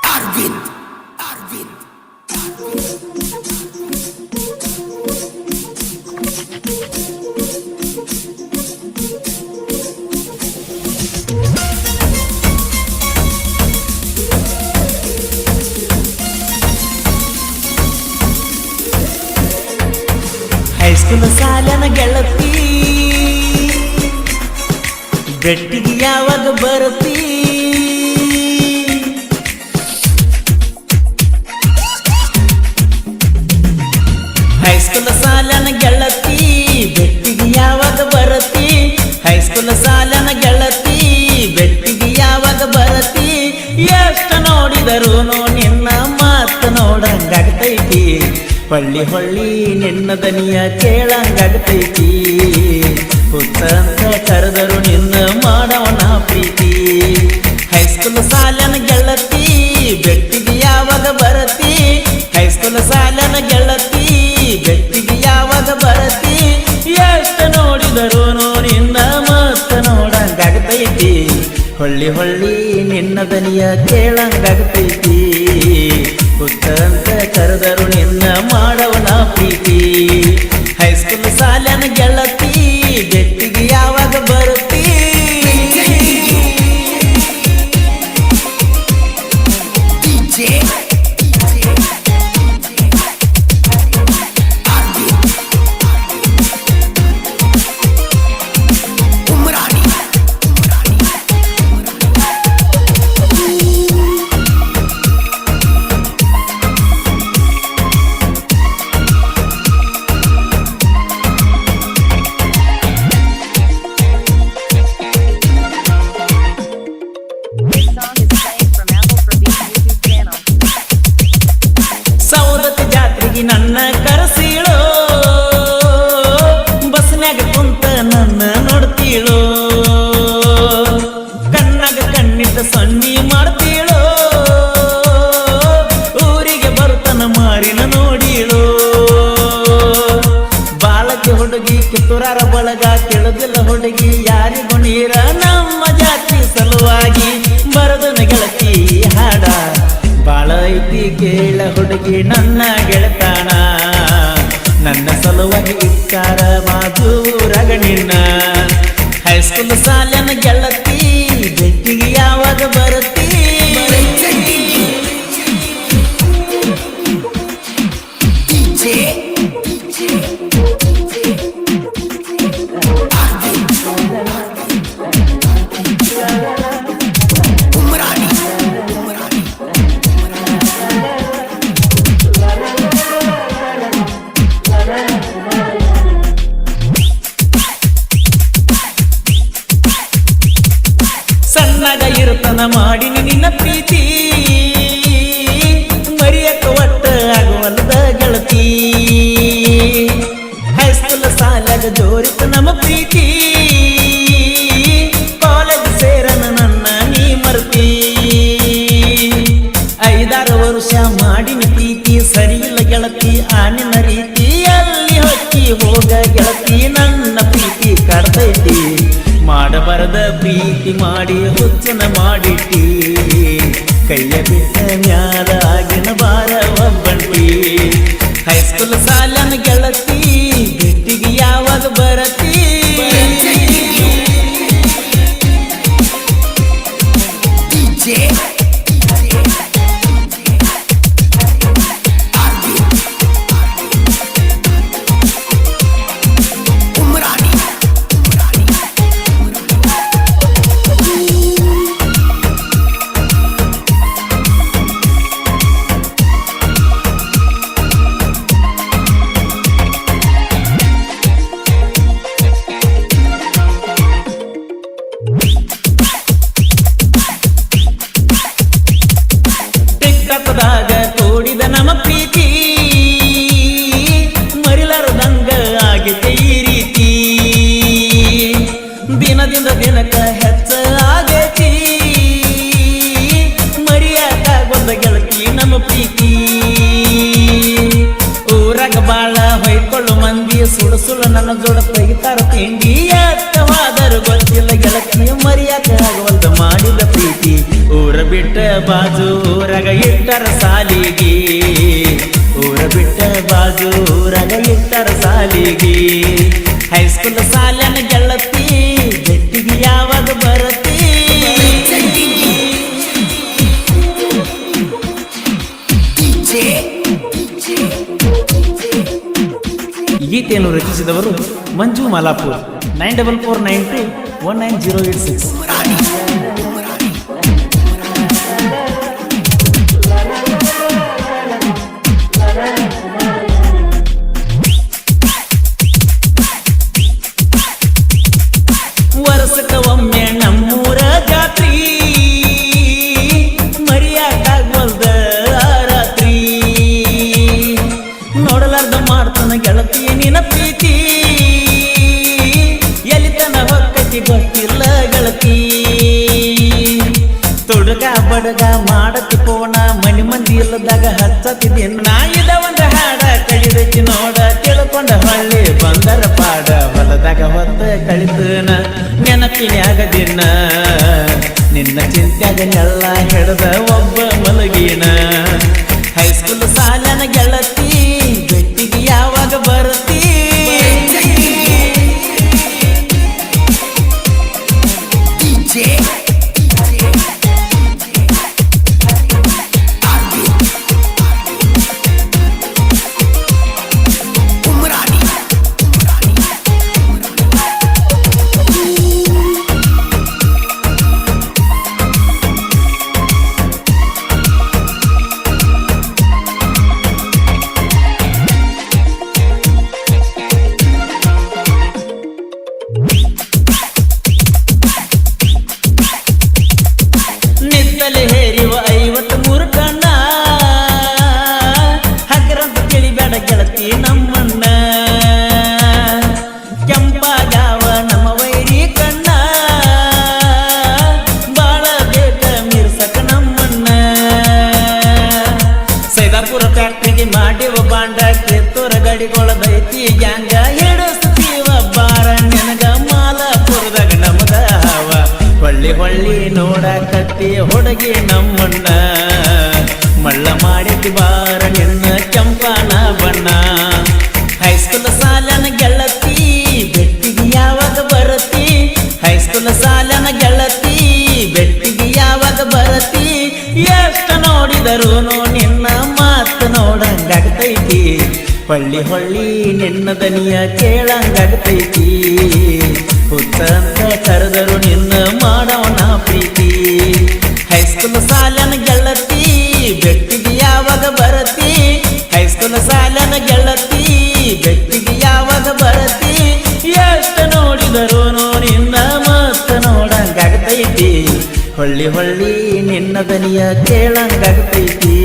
Arvind. High school ಸಾಲನ ಗೆಳತಿ ಗಟ್ಟಿಗೆ ಯಾವಾಗ ಬರತಿ ಹೈಸ್ಕೂಲ್ ಸಾಲನ ಗೆಳತಿ ಬೆಟ್ಟಿಗೆ ಯಾವಾಗ ಬರತಿ ಹೈಸ್ಕೂಲ್ ಸಾಲನ ಗೆಳತಿ ಬೆಟ್ಟಿಗೆ ಯಾವಾಗ ಬರತಿ ಎಷ್ಟು ನೋಡಿದರೂನು ನಿನ್ನ ಮಾತು ನೋಡಂಗಾಗ್ತೈತಿ ಹೊಳ್ಳಿ ಹೊಳ್ಳಿ ನಿನ್ನ ದನಿಯ ಕೇಳಂಗಾಗ್ತೈತಿ ಹುತ್ತ ಅಂತ ಕರೆದರು ನಿನ್ನ ಮಾಡವನ ಪ್ರೀತಿ ಹೈಸ್ಕೂಲ್ ಸಾಲನ ಗೆಳತಿ ಬೆಟ್ಟಿಗೆ ಯಾವಾಗ ಬರತಿ ಹೈಸ್ಕೂಲ್ ಸಾಲನ ಗೆಳತಿ ಬೆಟ್ಟಿಗೆ ಯಾವಾಗ ಬರತಿ ಎಷ್ಟು ನೋಡಿದರೂನು ನಿನ್ನ ಮಾತ ನೋಡಂಗಾಗ್ತೈತಿ ಹೊಳ್ಳಿ ಹೊಳ್ಳಿ ನಿನ್ನ ದನಿಯ ಕೇಳಂಗಾಗ್ತೈತಿ ಹುತ್ತ ಅಂತ ಕರೆದರು ನಿನ್ನ ಮಾಡವನ ಪ್ರೀತಿ ಹೈಸ್ಕೂಲ್ ಸಾಲನ ಗೆಳತಿ ಬೆಟ್ಟಿಗೆ ಯಾವಾಗ ಬರುತ್ತಿ ನನ್ನ ಕರಸೀಳೋ ಬಸ್ನ್ಯಾಗ ಕುಂತ ನನ್ನ ನೋಡ್ತೀಳೋ ಕಣ್ಣಾಗ ಕಣ್ಣಿಟ್ಟ ಸನ್ನಿ ಮಾಡ್ತೀಳೋ ಊರಿಗೆ ಬರ್ತನ ಮಾರಿನ ನೋಡೀಳೋ ಬಾಳಕ್ಕೆ ಹುಡುಗಿ ಕಿತ್ತೂರಾರ ಬಳಗ ತಿಳಿದಿಲ್ಲ ಹುಡುಗಿ ಯಾರಿಗೂ ನೀರ ನಮ್ಮ ಜಾತಿ ಸಲುವಾಗಿ ಬರದನ ಗೆಳತಿ ಹಾಡ ಬಾಳ ಐತಿ ಕೇಳ ಹುಡುಗಿ ನನ್ನ ಗೆಳತಾಣ ನನ್ನ ಸಲುವಾಗಿ ಇಕ್ಕಾರ ಮಾಧೂರಗ ನಿನ್ನ ಹೈಸ್ಕೂಲ್ ಸಾಲನ ಗೆಳತಿ ಬೆಟ್ಟಿಗೆ ಯಾವಾಗ ಬರತಿ ಸಣ್ಣಗ ಇರುತ್ತನ ಮಾಡಿನಿ ನಿನ್ನ ಪ್ರೀತಿ ಮರಿಯಕ್ಕ ಒಟ್ಟ ಆಗುವಲ್ಲದ ಗೆಳತಿ ಹೈಸ್ಕೂಲ್ ಸಾಲಾಗ ಜೋರಿತ ನಮ್ಮ ಪ್ರೀತಿ ಕಾಲೇಜ್ ಸೇರನ ನನ್ನ ನೀ ಮರ್ತಿ 5-6 ವರ್ಷ ಮಾಡಿನ ಪ್ರೀತಿ ಸರಿಯಿಲ್ಲ ಗೆಳತಿ ಆನಿನ ರೀತಿ ಅಲ್ಲಿ ಹೊಕ್ಕಿ ಹೋಗ ಗೆಳತಿ ನನ್ನ ಪ್ರೀತಿ ಕರ್ತೈತಿ ಮಾಡಬಾರದ ಪ್ರೀತಿ ಮಾಡಿ ಹುಚ್ಚನ ಮಾಡಿಟ್ಟಿ ಕೈಯ ಬಿಟ್ಟ ಮ್ಯಾಲ ಆಗಿನ ಬಾರ ಒಬ್ಬಂಟಿ ಹೈಸ್ಕೂಲ್ ಸಾಲನ ಗೆಳತಿ ಬೆಟ್ಟಿಗೆ ಯಾವಾಗ ಬರತಿ ಟಿಕ್ಟಾಕ್ದಾಗ ತೋಡಿದ ನಮ್ಮ ಪ್ರೀತಿ ಮರಿಲಾರದಂಗ ಆಗೈತೆ ಈ ರೀತಿ ದಿನದಿಂದ ದಿನಕ್ಕ ಹೆಚ್ಚ ಆಗೈತಿ ಮರಿಯಾಕಾಗೊಂದ ಗೆಳತಿ ನಮ್ಮ ಪ್ರೀತಿ ಊರಾಗ ಬಾಳ ಹೊಯ್ಕೊಳ್ಳು ಮಂದಿ ಸುಡ ನನ್ನ ಜೋಡ ತೆಗಿತಾರ ತಿಂಡಿ ಅರ್ಥವಾದರೂ ಗೊತ್ತಿಲ್ಲ ಗೆಳತಿ ಮರಿಯಾಕ ಆಗವಲ್ದ ಮಾಡಿದ ಪ್ರೀತಿ ಊರ ಬಿಟ್ಟ ಬಾಜು ಊರಾಗ ಇಟ್ಟರ ಸಾಲಿಗಿ ಊರ ಬಿಟ್ಟ ಬಾಜು ಊರಾಗ ಇಟ್ಟರ ಸಾಲಿಗಿ ಹೈಸ್ಕೂಲ್ ಸಾಲನ ಗೆಳತಿ ಬೆಟ್ಟಿಗೆ ಯಾವಾಗ ಬರತಿ ಗೀತೆಯನ್ನು ರಚಿಸಿದವರು ಮಂಜು ಮಾಲಾಪುರ್ 9449219086. ವರ್ಷಕ್ಕ ಒಮ್ಮೆ ನಮ್ಮೂರ ಜಾತ್ರಿ ಮರಿಯಾಕಾಗ್ವಲ್ದ ರಾತ್ರಿ ನೋಡಲಾರ್ದ ಮಾಡ್ತಾನ ಗೆಳತಿ ನಿನ್ನ ಪ್ರೀತಿ ಎಲಿತನ ಹೊಕ್ಕತಿ ಗೊತ್ತಿಲ್ಲ ಗೆಳತಿ ತೊಡಗ ಬಡಗ ಮಾಡತಿ ಪೋಣ ಮನಿ ಮಂದಿ ಇಲ್ಲದಾಗ ಹಚ್ಚತಿದ್ದೇನೆ ನಾ ಇದ ಒಂದ ಹಾಡ ಕಡಿದೈತಿ ನೋಡ ತಿಳ್ಕೊಂಡ ಹೊಳ್ಳಿ ಬಂದರ ಪಾಡ ಹೊಲದಾಗ ಹೊತ್ತ ಕಳಿತನ ನೆನಪಿನ್ಯಾಗ ದಿನ ನಿನ್ನ ಚಿಂತ್ಯಾಗ ನೆಲ್ಲ ಹಿಡ್ದ ಒಬ್ಬ ಮಲಗಿನ ಹೈಸ್ಕೂಲ್ ಸಾಲನ ಗೆಳತಿ ಬೆಟ್ಟಿಗೆ ಯಾವಾಗ ಬರತಿ ನಿತ್ತಲೆ ಹೇರಿವ 53 ಕಣ್ಣ ಹಗರಂತ ತಿಳಿಬೇಡ ಗೆಳತಿ ನಮ್ಮಣ್ಣ ಕೆಂಪಾಗಾವ ನಮ್ಮ ವೈರಿ ಕಣ್ಣ ಬಾಳ ಬೇಕ ಮಿರ್ಸಕ ನಮ್ಮಣ್ಣ ಸೈದಾಪುರ ಫ್ಯಾಕ್ಟ್ರಿಗೆ ಮಾಡಿವ ಬಾಂಡ ಕಿತ್ತೂರ ಗಡಿಗೊಳದೈತಿ ಗ್ಯಾಂಗ ಹಿಡಿಸ್ತೀವ ಬಾರ ನೆನಗ ಮಾಲಾಪುರದಾಗ ನಮದ ಹಾವ ಹೊಳ್ಳಿ ಹೊಳ್ಳಿ ನೋಡಕತ್ತಿ ಹುಡುಗಿ ನಮ್ಮಣ್ಣ ಮಳ್ಳ ಮಾಡಿತಿ ಬಾರ ನಿನ್ನ ಕೆಂಪನ ಬಣ್ಣ ಹೈಸ್ಕೂಲ್ ಸಾಲನ ಗೆಳತಿ ಬೆಟ್ಟಿಗೆ ಯಾವಾಗ ಬರತಿ ಹೈಸ್ಕೂಲ್ ಸಾಲನ ಗೆಳತಿ ಬೆಟ್ಟಿಗೆ ಯಾವಾಗ ಬರತಿ ಎಷ್ಟು ನೋಡಿದರೂ ನಿನ್ನ ಮಾತು ನೋಡಂಗಾಗ್ತೈತಿ ಹೊಳ್ಳಿ ಹೊಳ್ಳಿ ನಿನ್ನ ದನಿಯ ಕೇಳಂಗಾಗ್ತೈತಿ ಹುತ್ತ ಅಂತ ಕರೆದರು ನಿನ್ನ ಮಾಡವನ ಪ್ರೀತಿ ಹೈಸ್ಕೂಲ್ ಸಾಲನ ಗೆಳತಿ ಬೆಟ್ಟಿಗೆ ಯಾವಾಗ ಬರತಿ ಹೈಸ್ಕೂಲ್ ಸಾಲನ ಗೆಳತಿ ಬೆಟ್ಟಿಗೆ ಯಾವಾಗ ಬರತಿ ಎಷ್ಟು ನೋಡಿದರು ನಿನ್ನ ಮತ್ತ ನೋಡಂಗಾಗ್ತೈತಿ ಹೊಳ್ಳಿ ಹೊಳ್ಳಿ ನಿನ್ನ ದನಿಯ ಕೇಳಂಗಾಗ್ತೈತಿ